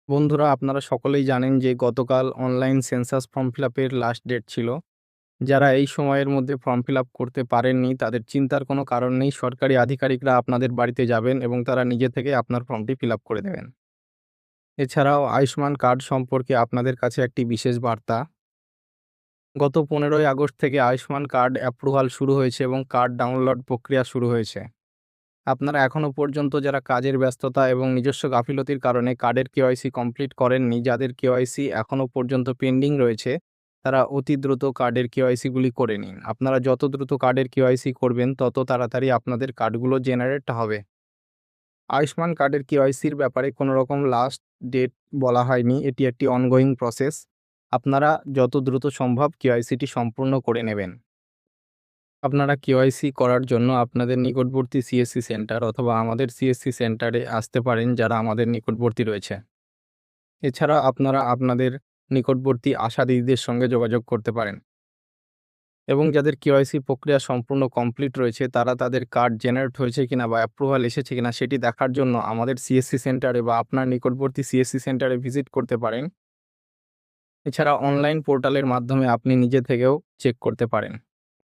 বন্ধুরা, আপনারা সকলেই জানেন যে গতকাল অনলাইন সেন্সাস ফর্ম ফিলাপের লাস্ট ডেট ছিল। যারা এই সময়ের মধ্যে ফর্ম ফিলাপ করতে পারেননি তাদের চিন্তার কোনো কারণ নেই। সরকারি আধিকারিকরা আপনাদের বাড়িতে যাবেন এবং তারা নিজে থেকে আপনার ফর্মটি ফিলাপ করে দেবেন। এছাড়াও আয়ুষ্মান কার্ড সম্পর্কে আপনাদের কাছে একটি বিশেষ বার্তা। গত 15ই আগস্ট থেকে আয়ুষ্মান কার্ড অ্যাপ্রুভাল শুরু হয়েছে এবং কার্ড ডাউনলোড প্রক্রিয়া শুরু হয়েছে। আপনারা এখনও পর্যন্ত যারা কাজের ব্যস্ততা এবং নিজস্ব গাফিলতির কারণে কার্ডের কেওয়াইসি কমপ্লিট করেননি, যাদের কেওয়াইসি এখনও পর্যন্ত পেন্ডিং রয়েছে, তারা অতি দ্রুত কার্ডের কেওয়াইসিগুলি করে নিন। আপনারা যত দ্রুত কার্ডের কেওয়াইসি করবেন তত তাড়াতাড়ি আপনাদের কার্ডগুলো জেনারেট হবে। আয়ুষ্মান কার্ডের কেওয়াইসির ব্যাপারে কোনো রকম লাস্ট ডেট বলা হয়নি, এটি একটি অনগোয়িং প্রসেস। আপনারা যত দ্রুত সম্ভব কেওয়াইসিটি সম্পূর্ণ করে নেবেন। আপনারা কেওয়াইসি করার জন্য আপনাদের নিকটবর্তী সিএসসি সেন্টার অথবা আমাদের সিএসসি সেন্টারে আসতে পারেন, যারা আমাদের নিকটবর্তী রয়েছে। এছাড়া আপনারা আপনাদের নিকটবর্তী আশা দিদিদের সঙ্গে যোগাযোগ করতে পারেন এবং যাদের কেওয়াইসি প্রক্রিয়া সম্পূর্ণ কমপ্লিট রয়েছে তারা তাদের কার্ড জেনারেট হয়েছে কিনা বা অ্যাপ্রুভাল এসেছে কিনা সেটি দেখার জন্য আমাদের সিএসসি সেন্টারে বা আপনার নিকটবর্তী সিএসসি সেন্টারে ভিজিট করতে পারেন। এছাড়া অনলাইন পোর্টালের মাধ্যমে আপনি নিজে থেকেও চেক করতে পারেন।